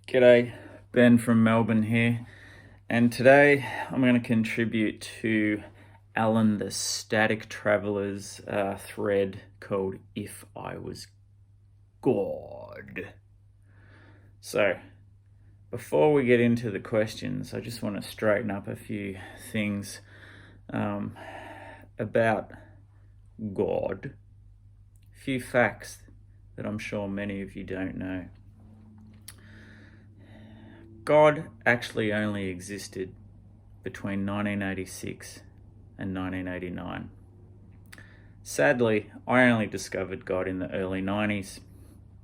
G'day, Ben from Melbourne here, and today I'm going to contribute to Alan the Static Traveller's thread called If I Was God. So, before we get into the questions, I just want to straighten up a few things about God. A few facts that I'm sure many of you don't know. God actually only existed between 1986 and 1989. Sadly, I only discovered God in the early 90s,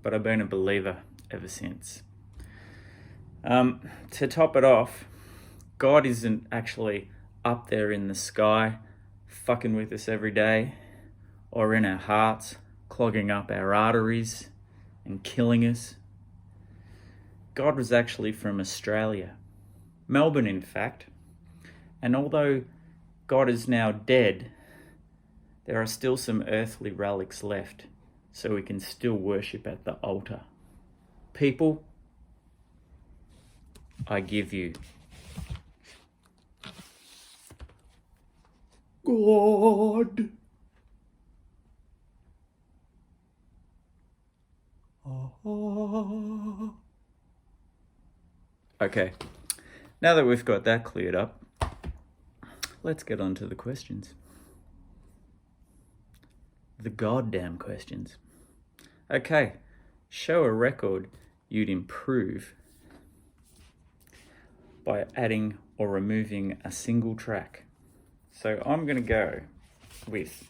but I've been a believer ever since. To top it off, God isn't actually up there in the sky, fucking with us every day, or in our hearts, clogging up our arteries and killing us. God was actually from Australia, Melbourne in fact, and although God is now dead, there are still some earthly relics left, so we can still worship at the altar. People, I give you God. Okay, now that we've got that cleared up, let's get on to the questions. The goddamn questions. Okay, show a record you'd improve by adding or removing a single track. So I'm going to go with,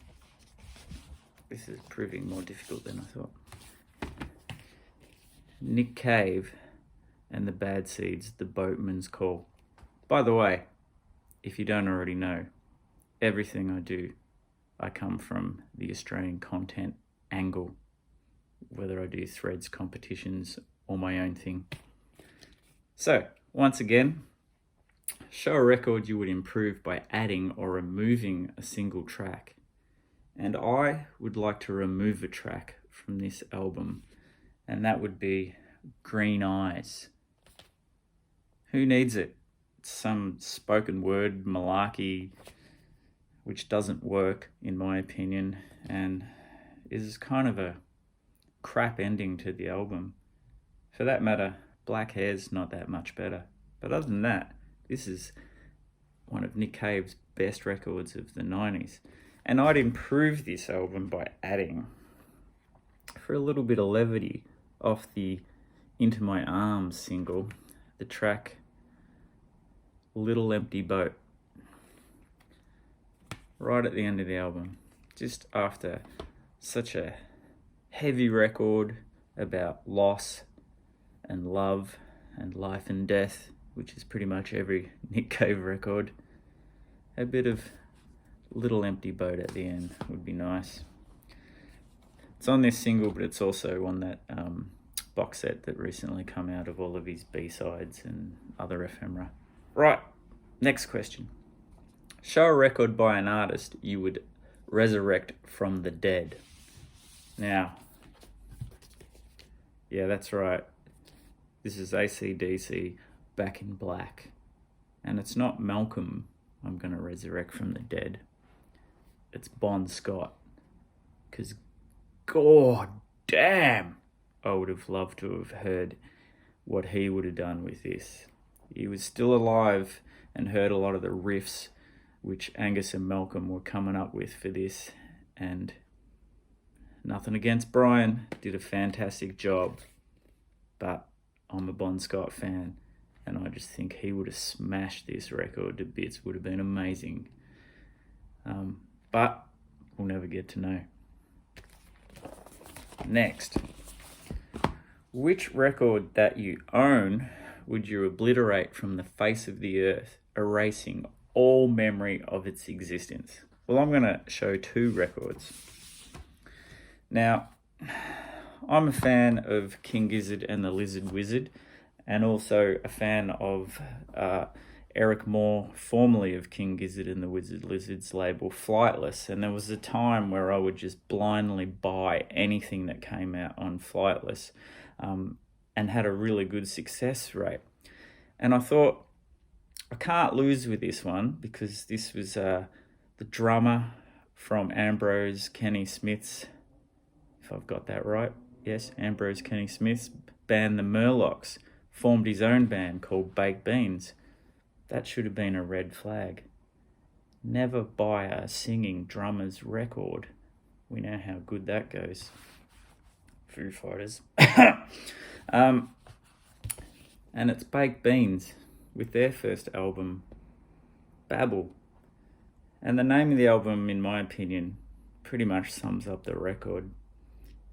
this is proving more difficult than I thought, Nick Cave and the Bad Seeds, The Boatman's Call. By the way, if you don't already know, everything I do, I come from the Australian content angle, whether I do threads, competitions, or my own thing. So, once again, show a record you would improve by adding or removing a single track. And I would like to remove a track from this album, and that would be Green Eyes. Who needs it? It's some spoken word malarkey which doesn't work in my opinion and is kind of a crap ending to the album. For that matter, Black Hair's not that much better. But other than that, this is one of Nick Cave's best records of the 90s. And I'd improve this album by adding, for a little bit of levity, off the Into My Arms single, the track Little Empty Boat. Right at the end of the album, just after such a heavy record about loss and love and life and death, which is pretty much every Nick Cave record, a bit of Little Empty Boat at the end would be nice. It's on this single, but it's also on that box set that recently come out of all of his B-sides and other ephemera. Right, next question. Show a record by an artist you would resurrect from the dead. Now, yeah, that's right. This is AC/DC, Back in Black. And it's not Malcolm I'm going to resurrect from the dead. It's Bon Scott. Because, god damn, I would have loved to have heard what he would have done with this. He was still alive and heard a lot of the riffs which Angus and Malcolm were coming up with for this, and nothing against Brian, did a fantastic job, but I'm a Bon Scott fan, and I just think he would have smashed this record to bits, would have been amazing. But we'll never get to know. Next, which record that you own would you obliterate from the face of the earth, erasing all memory of its existence? Well, I'm going to show two records. Now, I'm a fan of King Gizzard and the Lizard Wizard, and also a fan of Eric Moore, formerly of King Gizzard and the Wizard Lizards label Flightless. And there was a time where I would just blindly buy anything that came out on Flightless. and had a really good success rate. And I thought, I can't lose with this one, because this was the drummer from Ambrose Kenny Smith's, if I've got that right, yes, Ambrose Kenny Smith's band, the Murlocs, formed his own band called Baked Beans. That should have been a red flag. Never buy a singing drummer's record. We know how good that goes. Foo Fighters. And it's Baked Beans with their first album, Babel. And the name of the album, in my opinion, pretty much sums up the record.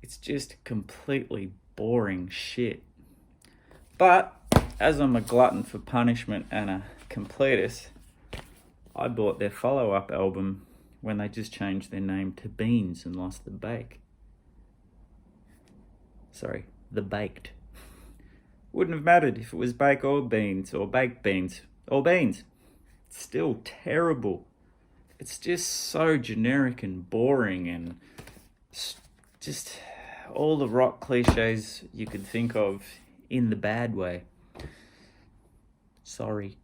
It's just completely boring shit. But as I'm a glutton for punishment and a completist, I bought their follow-up album when they just changed their name to Beans and lost the bake. Sorry, the baked. Wouldn't have mattered if it was bake or beans or baked beans or beans. It's still terrible. It's just so generic and boring, and just all the rock cliches you could think of in the bad way. Sorry.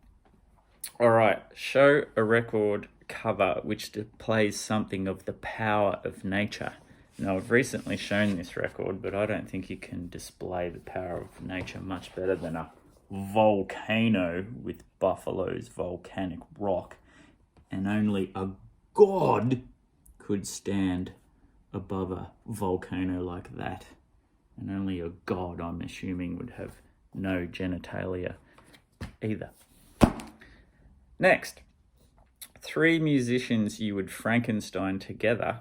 All right, show a record cover which displays something of the power of nature. Now, I've recently shown this record, but I don't think you can display the power of nature much better than a volcano with Buffalo's volcanic rock. And only a god could stand above a volcano like that. And only a god, I'm assuming, would have no genitalia either. Next, 3 musicians you would Frankenstein together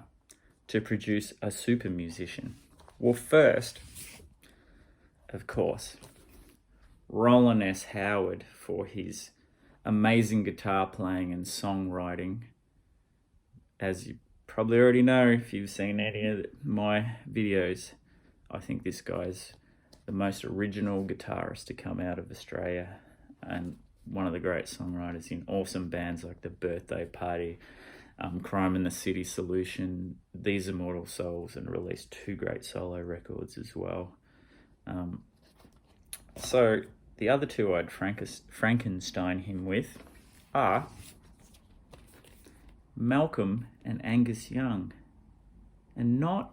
to produce a super musician. Well, first, of course, Roland S. Howard for his amazing guitar playing and songwriting. As you probably already know if you've seen any of my videos, I think this guy's the most original guitarist to come out of Australia, and one of the great songwriters in awesome bands like The Birthday Party, Crime in the City Solution, These Immortal Souls, and released 2 great solo records as well. So the other 2 I'd Frankenstein him with are Malcolm and Angus Young, and not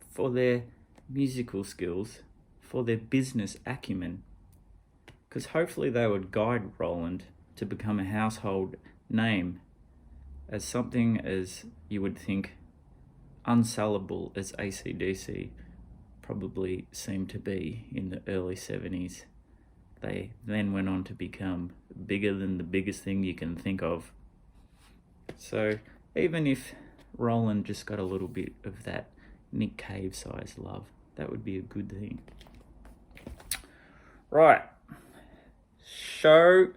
for their musical skills, for their business acumen, because hopefully they would guide Roland to become a household name as something as you would think unsellable as AC/DC probably seemed to be in the early 70s. They then went on to become bigger than the biggest thing you can think of. So even if Roland just got a little bit of that Nick Cave size love, that would be a good thing. Right. Show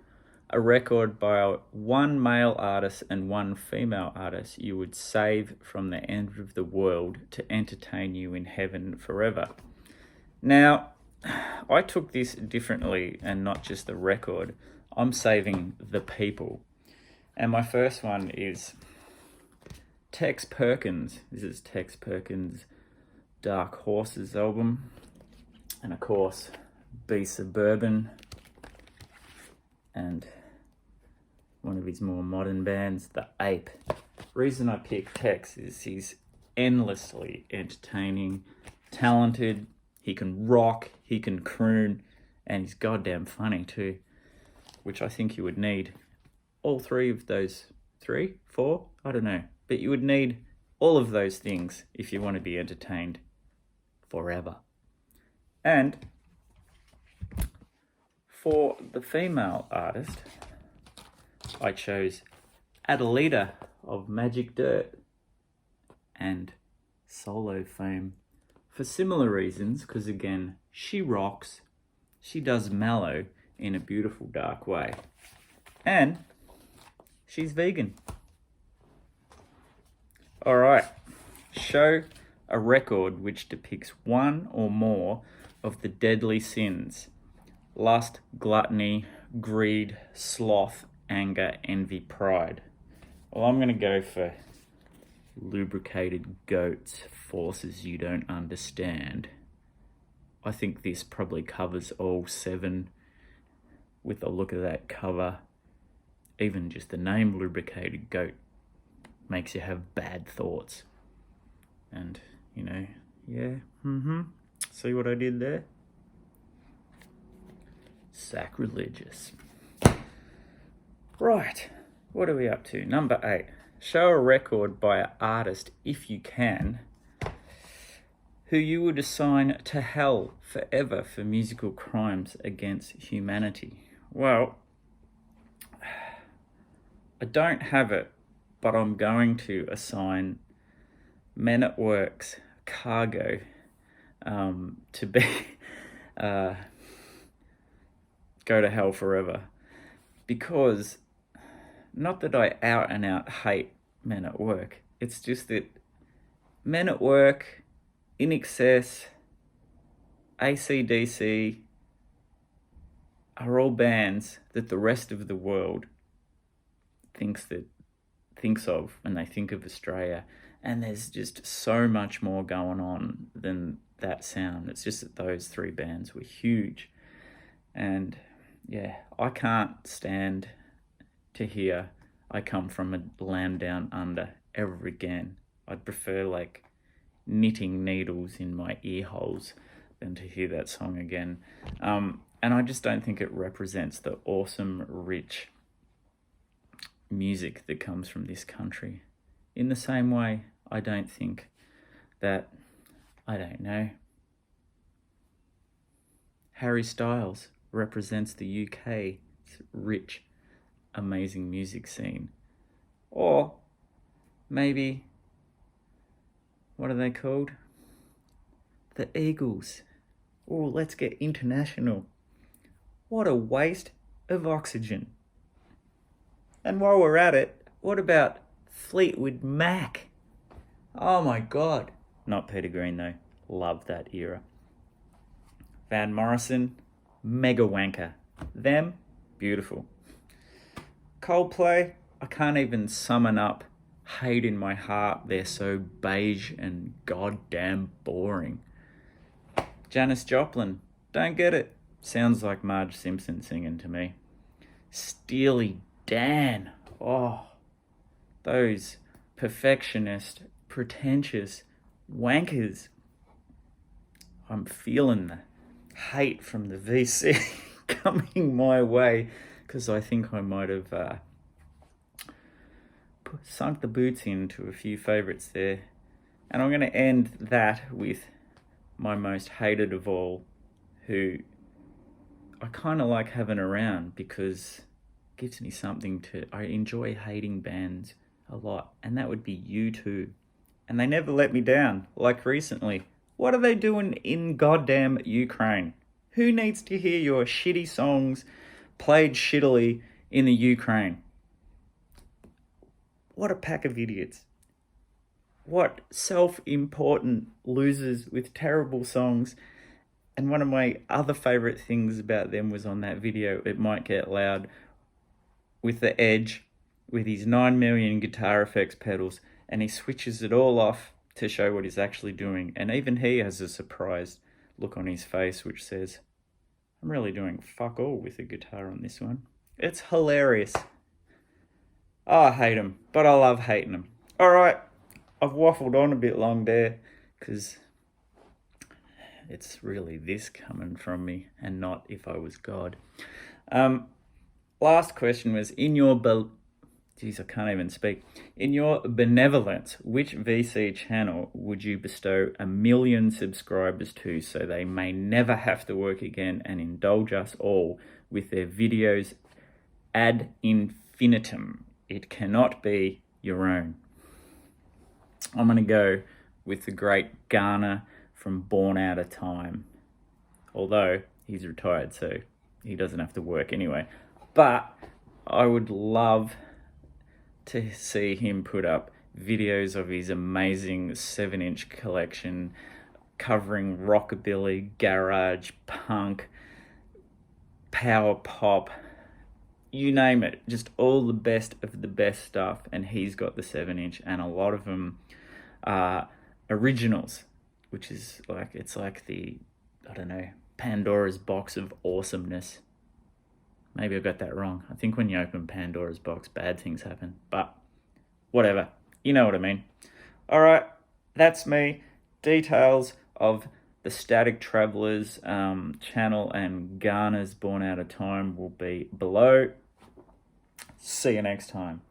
a record by 1 male artist and 1 female artist you would save from the end of the world to entertain you in heaven forever. Now, I took this differently, and not just the record. I'm saving the people. And my first one is Tex Perkins. This is Tex Perkins' Dark Horses album. And of course, Be Suburban. And one of his more modern bands, The Ape. Reason I picked Tex is he's endlessly entertaining, talented, he can rock, he can croon, and he's goddamn funny too, which I think you would need. All 3 of those, 3, 4, I don't know, but you would need all of those things if you want to be entertained forever. And for the female artist, I chose Adelita of Magic Dirt and solo fame for similar reasons, because again, she rocks, she does mellow in a beautiful dark way, and she's vegan. All right, show a record which depicts 1 or more of the deadly sins: lust, gluttony, greed, sloth, anger, envy, pride. Well, I'm going to go for lubricated goats, forces you don't understand. I think this probably covers all 7 with a look at that cover. Even just the name Lubricated Goat makes you have bad thoughts. And, you know, yeah, see what I did there? Sacrilegious. Right, what are we up to? Number 8. Show a record by an artist, if you can, who you would assign to hell forever for musical crimes against humanity. Well, I don't have it, but I'm going to assign Men at Work's Cargo to be go to hell forever. Because, not that I out and out hate Men at Work, it's just that Men at Work, In Excess, AC/DC are all bands that the rest of the world thinks of when they think of Australia, and there's just so much more going on than that sound. It's just that those 3 bands were huge, and yeah, I can't stand to hear I Come From a Land Down Under ever again. I'd prefer like knitting needles in my ear holes than to hear that song again. And I just don't think it represents the awesome, rich music that comes from this country. In the same way, I don't think that, I don't know, Harry Styles represents the UK's rich, amazing music scene. Or maybe, what are they called? The Eagles. Oh, let's get international. What a waste of oxygen. And while we're at it, what about Fleetwood Mac? Oh my God. Not Peter Green though. Love that era. Van Morrison, mega wanker. Them, beautiful. Coldplay, I can't even summon up hate in my heart. They're so beige and goddamn boring. Janis Joplin, don't get it. Sounds like Marge Simpson singing to me. Steely Dan, oh, those perfectionist, pretentious wankers. I'm feeling the hate from the VC coming my way, because I think I might have sunk the boots into a few favourites there. And I'm going to end that with my most hated of all, who I kind of like having around because it gives me something to... I enjoy hating bands a lot, and that would be U2. And they never let me down, like recently. What are they doing in goddamn Ukraine? Who needs to hear your shitty songs played shittily in the Ukraine? What a pack of idiots. What self-important losers with terrible songs. And one of my other favourite things about them was on that video, It Might Get Loud, with the Edge, with his 9 million guitar effects pedals, and he switches it all off to show what he's actually doing. And even he has a surprised look on his face, which says, I'm really doing fuck all with the guitar on this one. It's hilarious. Oh, I hate him, but I love hating him. All right, I've waffled on a bit long there, because it's really this coming from me and not if I was God. Last question was, I can't even speak. In your benevolence, which VC channel would you bestow 1 million subscribers to so they may never have to work again and indulge us all with their videos ad infinitum? It cannot be your own. I'm going to go with the great Garner from Born Out of Time. Although he's retired, so he doesn't have to work anyway. But I would love to see him put up videos of his amazing 7-inch collection covering rockabilly, garage, punk, power pop, you name it, just all the best of the best stuff. And he's got the 7-inch, and a lot of them are originals, which is like, it's like the I don't know, Pandora's box of awesomeness. Maybe I got that wrong. I think when you open Pandora's box, bad things happen. But whatever. You know what I mean. All right, that's me. Details of the Static Travelers channel and Garner's Born Out of Time will be below. See you next time.